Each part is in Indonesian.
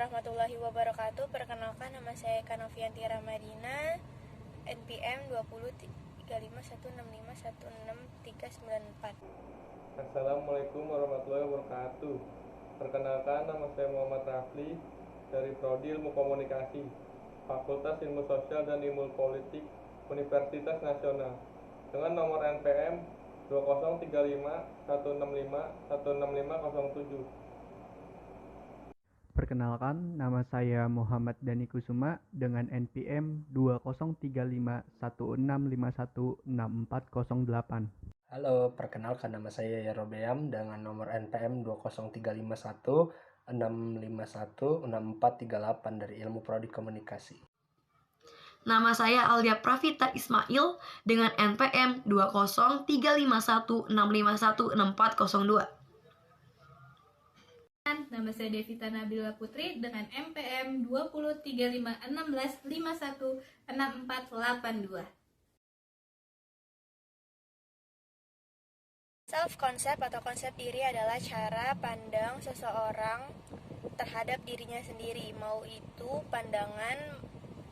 warahmatullahi wabarakatuh. Perkenalkan, nama saya Kanovianti Ramadina, NPM 203516516394. Assalamualaikum warahmatullahi wabarakatuh. Perkenalkan, nama saya Muhammad Rafli dari Prodi Ilmu Komunikasi, Fakultas Ilmu Sosial dan Ilmu Politik, Universitas Nasional, dengan nomor NPM 2035165165160507. Perkenalkan, nama saya Muhammad Dani Kusuma dengan NPM 203516516408. Halo, perkenalkan nama saya Yerobeam dengan nomor NPM 203516516516438 dari Ilmu Prodi Komunikasi. Nama saya Aldia Pravita Ismail dengan NPM 203516516516402. Nama saya Devita Nabila Putri dengan NPM 203516516482. Self-concept atau konsep diri adalah cara pandang seseorang terhadap dirinya sendiri, mau itu pandangan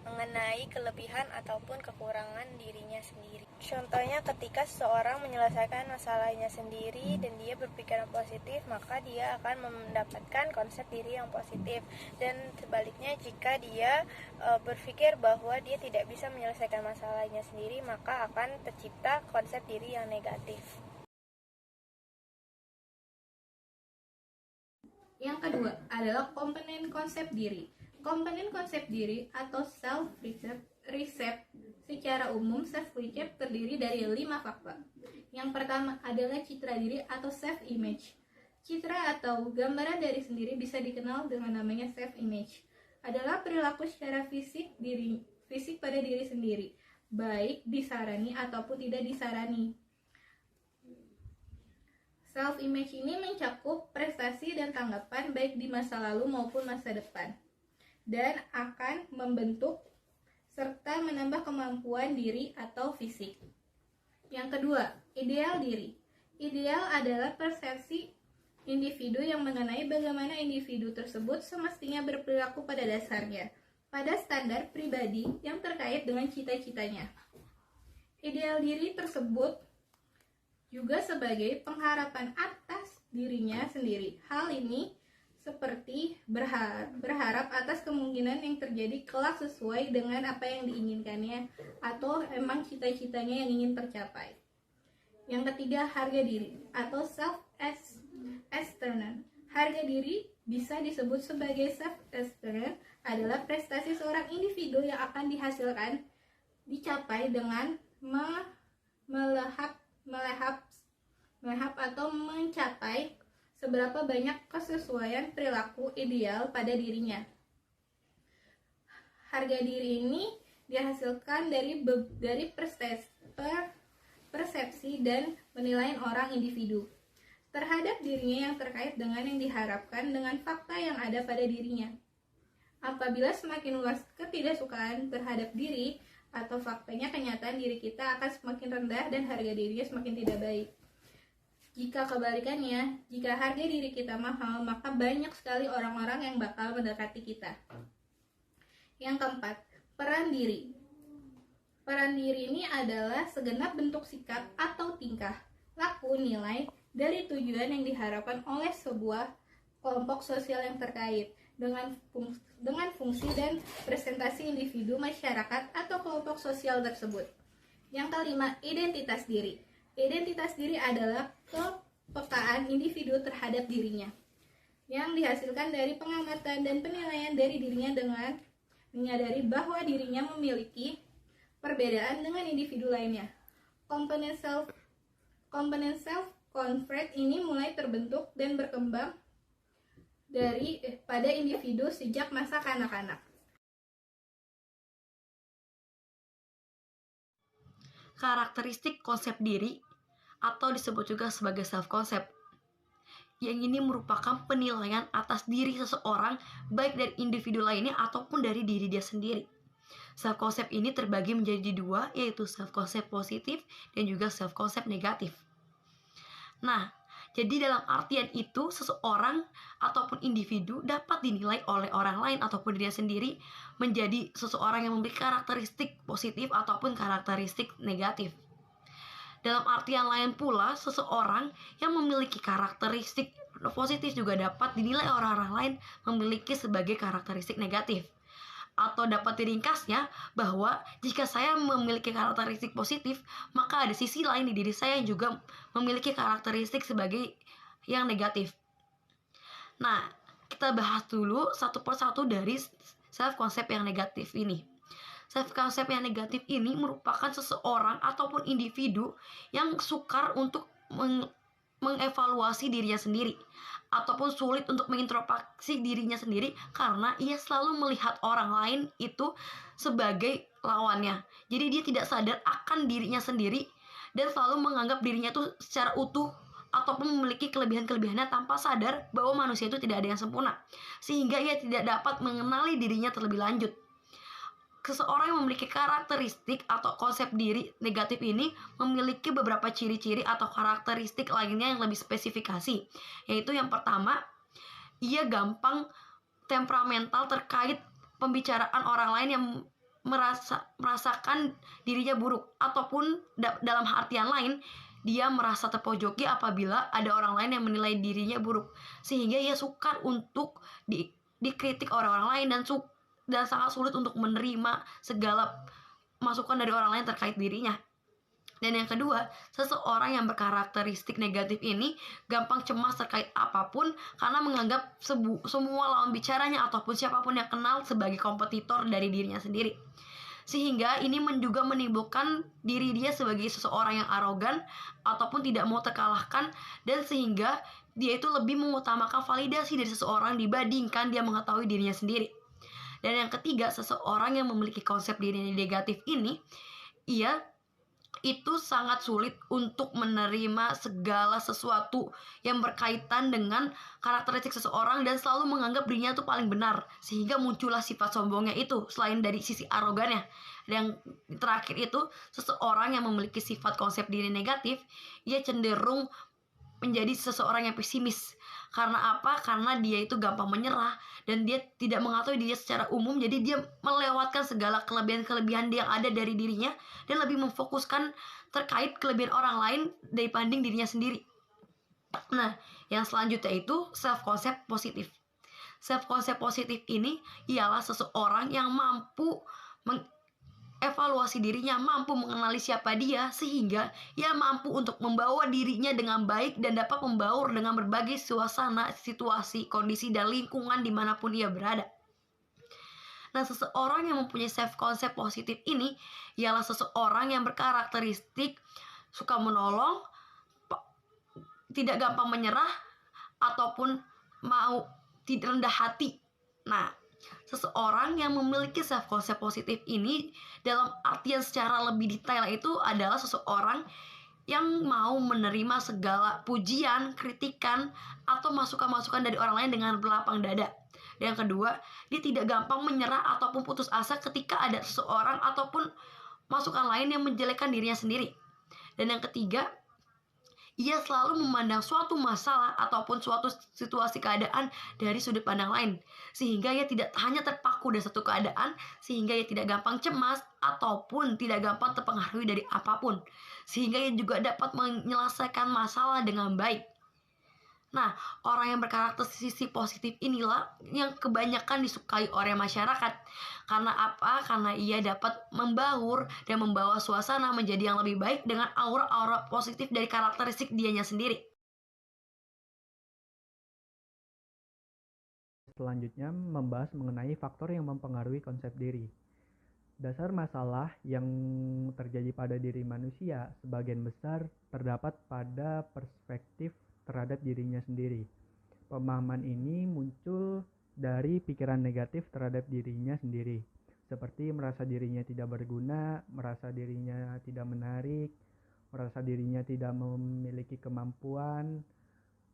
mengenai kelebihan ataupun kekurangan dirinya sendiri. Contohnya, ketika seseorang menyelesaikan masalahnya sendiri dan dia berpikiran positif, maka dia akan mendapatkan konsep diri yang positif. Dan sebaliknya, jika dia berpikir bahwa dia tidak bisa menyelesaikan masalahnya sendiri, maka akan tercipta konsep diri yang negatif. Yang kedua adalah komponen konsep diri. Komponen konsep diri atau self-concept secara umum self-concept terdiri dari 5 faktor. Yang pertama adalah citra diri atau self-image. Citra atau gambaran dari sendiri bisa dikenal dengan namanya self-image. Adalah perilaku secara fisik pada diri sendiri, baik disarani ataupun tidak disarani. Self-image ini mencakup prestasi dan tanggapan baik di masa lalu maupun masa depan, dan akan membentuk serta menambah kemampuan diri atau fisik. Yang kedua, ideal diri. Ideal adalah persepsi individu yang mengenai bagaimana individu tersebut semestinya berperilaku pada dasarnya, pada standar pribadi yang terkait dengan cita-citanya. Ideal diri tersebut juga sebagai pengharapan atas dirinya sendiri. Hal ini seperti berharap atas kemungkinan yang terjadi kelak sesuai dengan apa yang diinginkannya atau emang cita-citanya yang ingin tercapai. Yang ketiga, harga diri atau self-esteem. Harga diri bisa disebut sebagai self-esteem adalah prestasi seorang individu yang akan dicapai dengan melahap atau mencapai seberapa banyak kesesuaian perilaku ideal pada dirinya. Harga diri ini dihasilkan dari persepsi dan penilaian orang individu terhadap dirinya yang terkait dengan yang diharapkan dengan fakta yang ada pada dirinya. Apabila semakin luas ketidaksukaan terhadap diri atau faktanya, kenyataan diri kita akan semakin rendah dan harga dirinya semakin tidak baik. Jika kebalikannya, jika harga diri kita mahal, maka banyak sekali orang-orang yang bakal mendekati kita. Yang keempat, peran diri. Peran diri ini adalah segenap bentuk sikap atau tingkah, laku, nilai dari tujuan yang diharapkan oleh sebuah kelompok sosial yang terkait dengan fungsi dan presentasi individu, masyarakat, atau kelompok sosial tersebut. Yang kelima, identitas diri. Identitas diri adalah kepekaan individu terhadap dirinya yang dihasilkan dari pengamatan dan penilaian dari dirinya dengan menyadari bahwa dirinya memiliki perbedaan dengan individu lainnya. Komponen self-concept ini mulai terbentuk dan berkembang pada individu sejak masa kanak-kanak. Karakteristik konsep diri atau disebut juga sebagai self-concept. Yang ini merupakan penilaian atas diri seseorang baik dari individu lainnya ataupun dari diri dia sendiri. Self-concept ini terbagi menjadi dua, yaitu self-concept positif dan juga self-concept negatif. Nah, Jadi dalam artian itu, seseorang ataupun individu dapat dinilai oleh orang lain ataupun dirinya sendiri menjadi seseorang yang memiliki karakteristik positif ataupun karakteristik negatif. Dalam artian lain pula, seseorang yang memiliki karakteristik positif juga dapat dinilai orang-orang lain memiliki sebagai karakteristik negatif. Atau dapat diringkasnya bahwa jika saya memiliki karakteristik positif, maka ada sisi lain di diri saya yang juga memiliki karakteristik sebagai yang negatif. Nah, kita bahas dulu satu persatu dari self concept yang negatif ini. Self concept yang negatif ini merupakan seseorang ataupun individu yang sukar untuk mengevaluasi dirinya sendiri ataupun sulit untuk mengintrospeksi dirinya sendiri karena ia selalu melihat orang lain itu sebagai lawannya. Jadi dia tidak sadar akan dirinya sendiri dan selalu menganggap dirinya itu secara utuh ataupun memiliki kelebihan-kelebihannya tanpa sadar bahwa manusia itu tidak ada yang sempurna. Sehingga ia tidak dapat mengenali dirinya terlebih lanjut. Seseorang yang memiliki karakteristik atau konsep diri negatif ini memiliki beberapa ciri-ciri atau karakteristik lainnya yang lebih spesifikasi. Yaitu yang pertama, ia temperamental terkait pembicaraan orang lain yang merasakan dirinya buruk. Ataupun dalam artian lain, dia merasa terpojoki apabila ada orang lain yang menilai dirinya buruk. Sehingga ia sukar untuk dikritik orang-orang lain dan sangat sulit untuk menerima segala masukan dari orang lain terkait dirinya. Dan yang kedua, seseorang yang berkarakteristik negatif ini gampang cemas terkait apapun karena menganggap semua lawan bicaranya ataupun siapapun yang kenal sebagai kompetitor dari dirinya sendiri. Sehingga ini juga menimbulkan diri dia sebagai seseorang yang arogan ataupun tidak mau terkalahkan, dan sehingga dia itu lebih mengutamakan validasi dari seseorang dibandingkan dia mengetahui dirinya sendiri. Dan yang ketiga, seseorang yang memiliki konsep diri negatif ini, ia itu sangat sulit untuk menerima segala sesuatu yang berkaitan dengan karakteristik seseorang dan selalu menganggap dirinya itu paling benar, sehingga muncullah sifat sombongnya itu selain dari sisi arogannya. Dan yang terakhir itu, seseorang yang memiliki sifat konsep diri negatif, ia cenderung menjadi seseorang yang pesimis. Karena apa? Karena dia itu gampang menyerah dan dia tidak mengetahui dirinya secara umum. Jadi dia melewatkan segala kelebihan-kelebihan yang ada dari dirinya dan lebih memfokuskan terkait kelebihan orang lain dibanding dirinya sendiri. Nah, yang selanjutnya itu self concept positif. Self concept positif ini ialah seseorang yang mampu evaluasi dirinya, mampu mengenali siapa dia, sehingga ia mampu untuk membawa dirinya dengan baik dan dapat membaur dengan berbagai suasana, situasi, kondisi, dan lingkungan dimanapun ia berada. Nah, seseorang yang mempunyai self-concept positif ini ialah seseorang yang berkarakteristik suka menolong, tidak gampang menyerah, ataupun mau tidak rendah hati. Nah, seseorang yang memiliki self-concept positif ini dalam artian secara lebih detail itu adalah seseorang yang mau menerima segala pujian, kritikan, atau masukan-masukan dari orang lain dengan berlapang dada. Dan yang kedua, dia tidak gampang menyerah ataupun putus asa ketika ada seseorang ataupun masukan lain yang menjelekkan dirinya sendiri. Dan yang ketiga, ia selalu memandang suatu masalah ataupun suatu situasi keadaan dari sudut pandang lain, sehingga ia tidak hanya terpaku dari satu keadaan, sehingga ia tidak gampang cemas ataupun tidak gampang terpengaruhi dari apapun, sehingga ia juga dapat menyelesaikan masalah dengan baik. Nah, orang yang berkarakteristik positif inilah yang kebanyakan disukai oleh masyarakat. Karena apa? Karena ia dapat membaur dan membawa suasana menjadi yang lebih baik dengan aura-aura positif dari karakteristik dianya sendiri. Selanjutnya membahas mengenai faktor yang mempengaruhi konsep diri. Dasar masalah yang terjadi pada diri manusia sebagian besar terdapat pada perspektif terhadap dirinya sendiri. Pemahaman ini muncul dari pikiran negatif terhadap dirinya sendiri, seperti merasa dirinya tidak berguna, merasa dirinya tidak menarik, merasa dirinya tidak memiliki kemampuan,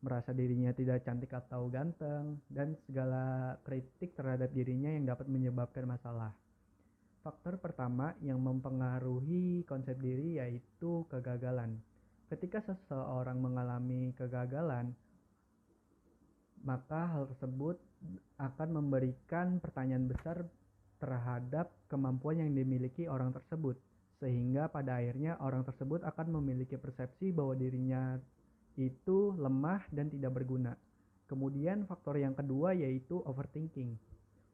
merasa dirinya tidak cantik atau ganteng, dan segala kritik terhadap dirinya yang dapat menyebabkan masalah. Faktor pertama yang mempengaruhi konsep diri yaitu kegagalan. Ketika seseorang mengalami kegagalan, maka hal tersebut akan memberikan pertanyaan besar terhadap kemampuan yang dimiliki orang tersebut, sehingga pada akhirnya orang tersebut akan memiliki persepsi bahwa dirinya itu lemah dan tidak berguna. Kemudian faktor yang kedua yaitu overthinking.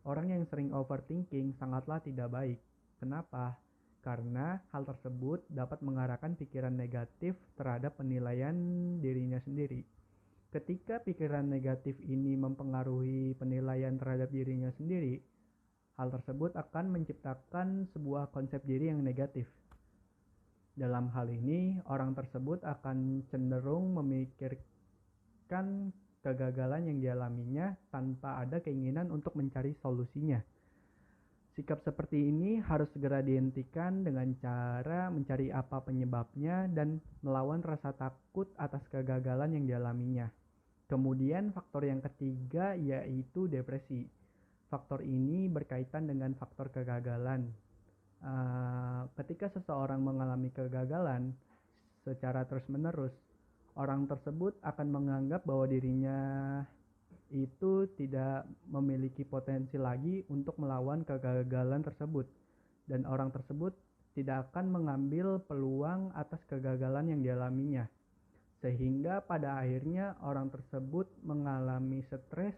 Orang yang sering overthinking sangatlah tidak baik. Kenapa? Karena hal tersebut dapat mengarahkan pikiran negatif terhadap penilaian dirinya sendiri. Ketika pikiran negatif ini mempengaruhi penilaian terhadap dirinya sendiri, hal tersebut akan menciptakan sebuah konsep diri yang negatif. Dalam hal ini, orang tersebut akan cenderung memikirkan kegagalan yang dialaminya tanpa ada keinginan untuk mencari solusinya. Sikap seperti ini harus segera dihentikan dengan cara mencari apa penyebabnya dan melawan rasa takut atas kegagalan yang dialaminya. Kemudian faktor yang ketiga yaitu depresi. Faktor ini berkaitan dengan faktor kegagalan. Ketika seseorang mengalami kegagalan secara terus-menerus, orang tersebut akan menganggap bahwa dirinya itu tidak memiliki potensi lagi untuk melawan kegagalan tersebut, dan orang tersebut tidak akan mengambil peluang atas kegagalan yang dialaminya, sehingga pada akhirnya orang tersebut mengalami stres,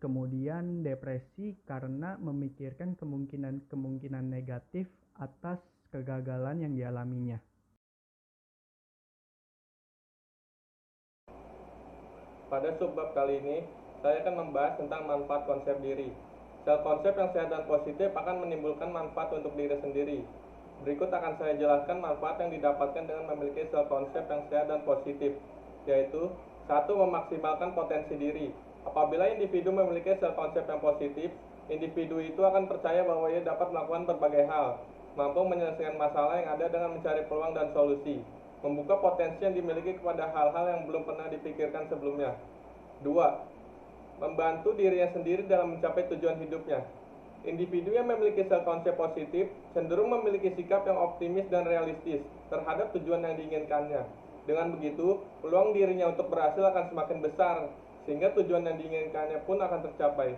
kemudian depresi karena memikirkan kemungkinan negatif atas kegagalan yang dialaminya. Pada subbab kali ini, saya akan membahas tentang manfaat konsep diri. Self-konsep yang sehat dan positif akan menimbulkan manfaat untuk diri sendiri. Berikut akan saya jelaskan manfaat yang didapatkan dengan memiliki self-konsep yang sehat dan positif, yaitu 1. Memaksimalkan potensi diri. Apabila individu memiliki self-konsep yang positif, individu itu akan percaya bahwa ia dapat melakukan berbagai hal, mampu menyelesaikan masalah yang ada dengan mencari peluang dan solusi, membuka potensi yang dimiliki kepada hal-hal yang belum pernah dipikirkan sebelumnya. 2. Membantu dirinya sendiri dalam mencapai tujuan hidupnya. Individu yang memiliki self-konsep positif cenderung memiliki sikap yang optimis dan realistis terhadap tujuan yang diinginkannya. Dengan begitu, peluang dirinya untuk berhasil akan semakin besar, sehingga tujuan yang diinginkannya pun akan tercapai.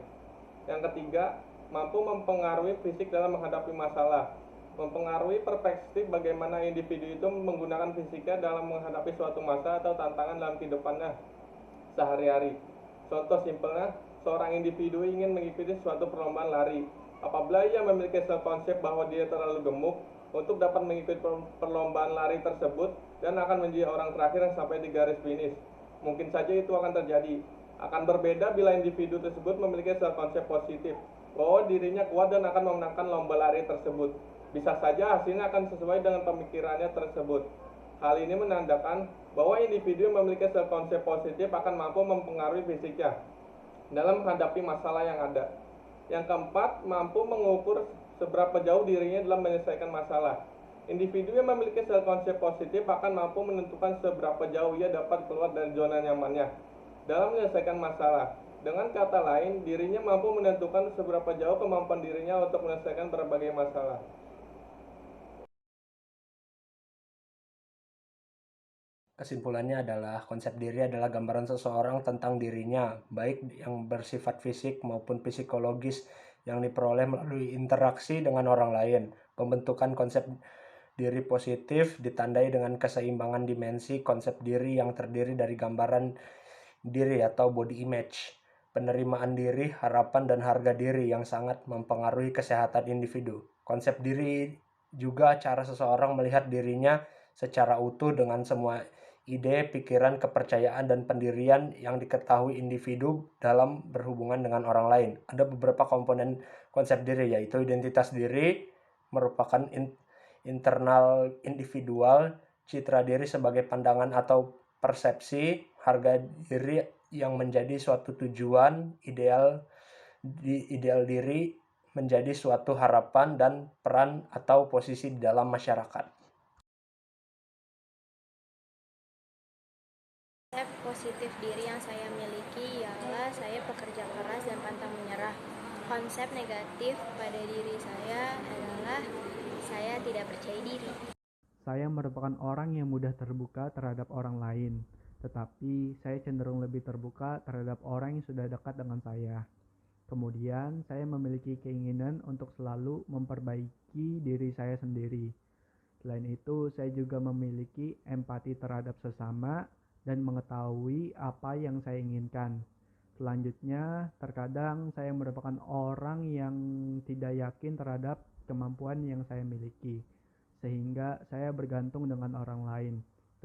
Yang ketiga, mampu mempengaruhi fisik dalam menghadapi masalah. Mempengaruhi perspektif bagaimana individu itu menggunakan fisiknya dalam menghadapi suatu masalah atau tantangan dalam kehidupannya sehari-hari. Contoh simpelnya, seorang individu ingin mengikuti suatu perlombaan lari. Apabila ia memiliki self-konsep bahwa dia terlalu gemuk untuk dapat mengikuti perlombaan lari tersebut dan akan menjadi orang terakhir yang sampai di garis finish, mungkin saja itu akan terjadi. Akan berbeda bila individu tersebut memiliki self-konsep positif bahwa dirinya kuat dan akan memenangkan lomba lari tersebut. Bisa saja hasilnya akan sesuai dengan pemikirannya tersebut. Hal ini menandakan bahwa individu yang memiliki self-konsep positif akan mampu mempengaruhi fisiknya dalam menghadapi masalah yang ada. Yang keempat, mampu mengukur seberapa jauh dirinya dalam menyelesaikan masalah. Individu yang memiliki self-konsep positif akan mampu menentukan seberapa jauh ia dapat keluar dari zona nyamannya dalam menyelesaikan masalah. Dengan kata lain, dirinya mampu menentukan seberapa jauh kemampuan dirinya untuk menyelesaikan berbagai masalah. Kesimpulannya adalah konsep diri adalah gambaran seseorang tentang dirinya, baik yang bersifat fisik maupun psikologis yang diperoleh melalui interaksi dengan orang lain. Pembentukan konsep diri positif ditandai dengan keseimbangan dimensi konsep diri yang terdiri dari gambaran diri atau body image, penerimaan diri, harapan, dan harga diri yang sangat mempengaruhi kesehatan individu. Konsep diri juga cara seseorang melihat dirinya secara utuh dengan semua ide, pikiran, kepercayaan, dan pendirian yang diketahui individu dalam berhubungan dengan orang lain. Ada beberapa komponen konsep diri, yaitu identitas diri, merupakan internal individual, citra diri sebagai pandangan atau persepsi, harga diri yang menjadi suatu tujuan, ideal diri menjadi suatu harapan, dan peran atau posisi di dalam masyarakat. Konsep positif diri yang saya miliki ialah saya pekerja keras dan pantang menyerah. Konsep negatif pada diri saya adalah saya tidak percaya diri. Saya merupakan orang yang mudah terbuka terhadap orang lain, tetapi saya cenderung lebih terbuka terhadap orang yang sudah dekat dengan saya. Kemudian, saya memiliki keinginan untuk selalu memperbaiki diri saya sendiri. Selain itu, saya juga memiliki empati terhadap sesama dan mengetahui apa yang saya inginkan. Selanjutnya, terkadang saya merupakan orang yang tidak yakin terhadap kemampuan yang saya miliki, sehingga saya bergantung dengan orang lain.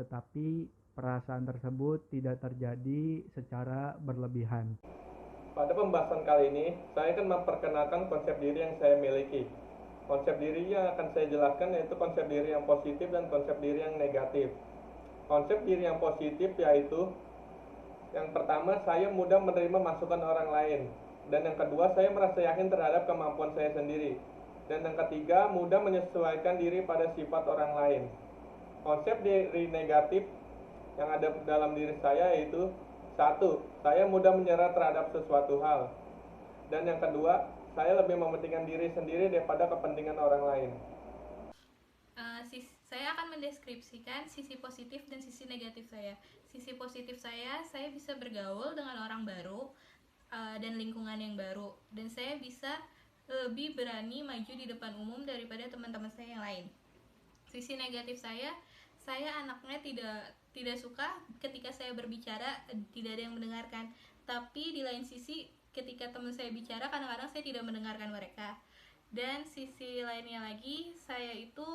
Tetapi perasaan tersebut tidak terjadi secara berlebihan. Pada pembahasan kali ini, saya akan memperkenalkan konsep diri yang saya miliki. Konsep diri yang akan saya jelaskan yaitu konsep diri yang positif dan konsep diri yang negatif. Konsep diri yang positif yaitu yang pertama, saya mudah menerima masukan orang lain. Dan yang kedua, saya merasa yakin terhadap kemampuan saya sendiri. Dan yang ketiga, mudah menyesuaikan diri pada sifat orang lain. Konsep diri negatif yang ada dalam diri saya yaitu satu, saya mudah menyerah terhadap sesuatu hal. Dan yang kedua, saya lebih mementingkan diri sendiri daripada kepentingan orang lain. Saya akan mendeskripsikan sisi positif dan sisi negatif saya. Sisi positif saya bisa bergaul dengan orang baru dan lingkungan yang baru, dan saya bisa lebih berani maju di depan umum daripada teman-teman saya yang lain. Sisi negatif saya anaknya tidak suka ketika saya berbicara tidak ada yang mendengarkan. Tapi di lain sisi ketika teman saya bicara kadang-kadang saya tidak mendengarkan mereka. Dan sisi lainnya lagi, saya itu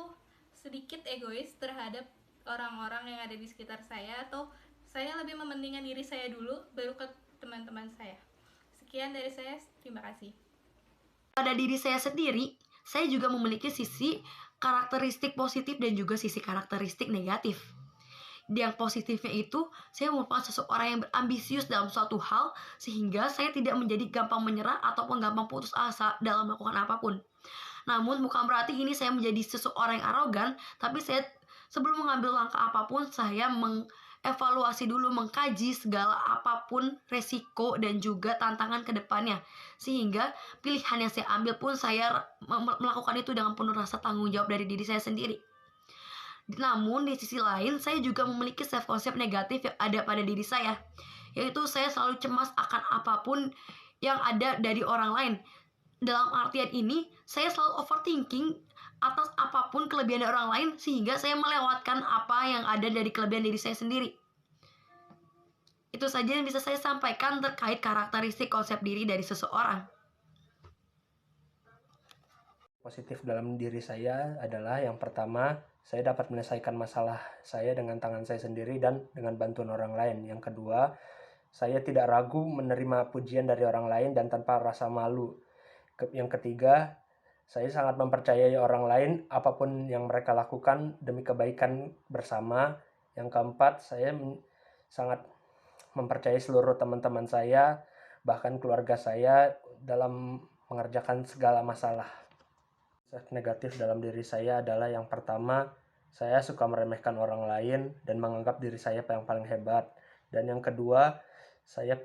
sedikit egois terhadap orang-orang yang ada di sekitar saya, atau saya lebih mementingkan diri saya dulu baru ke teman-teman saya. Sekian dari saya, terima kasih. Pada diri saya sendiri, saya juga memiliki sisi karakteristik positif dan juga sisi karakteristik negatif. Yang positifnya itu, saya merupakan seseorang yang berambisius dalam suatu hal, sehingga saya tidak menjadi gampang menyerah ataupun gampang putus asa dalam melakukan apapun. Namun bukan berarti ini saya menjadi seseorang yang arogan, tapi saya sebelum mengambil langkah apapun, saya mengevaluasi dulu, mengkaji segala apapun resiko dan juga tantangan ke depannya. Sehingga pilihan yang saya ambil pun saya melakukan itu dengan penuh rasa tanggung jawab dari diri saya sendiri. Namun di sisi lain, saya juga memiliki self-concept negatif yang ada pada diri saya, yaitu saya selalu cemas akan apapun yang ada dari orang lain. Dalam artian ini, saya selalu overthinking atas apapun kelebihan dari orang lain, sehingga saya melewatkan apa yang ada dari kelebihan diri saya sendiri. Itu saja yang bisa saya sampaikan terkait karakteristik konsep diri dari seseorang. Positif dalam diri saya adalah yang pertama, saya dapat menyelesaikan masalah saya dengan tangan saya sendiri dan dengan bantuan orang lain. Yang kedua, saya tidak ragu menerima pujian dari orang lain dan tanpa rasa malu. Yang ketiga, saya sangat mempercayai orang lain apapun yang mereka lakukan demi kebaikan bersama. Yang keempat, saya sangat mempercayai seluruh teman-teman saya, bahkan keluarga saya dalam mengerjakan segala masalah. Negatif dalam diri saya adalah yang pertama, saya suka meremehkan orang lain dan menganggap diri saya yang paling hebat. Dan yang kedua, saya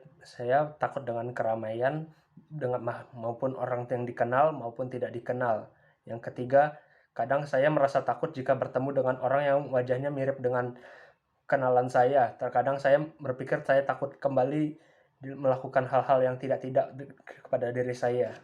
takut dengan keramaian, maupun orang yang dikenal maupun tidak dikenal. Yang ketiga, kadang saya merasa takut jika bertemu dengan orang yang wajahnya mirip dengan kenalan saya. Terkadang saya berpikir saya takut kembali melakukan hal-hal yang tidak kepada diri saya.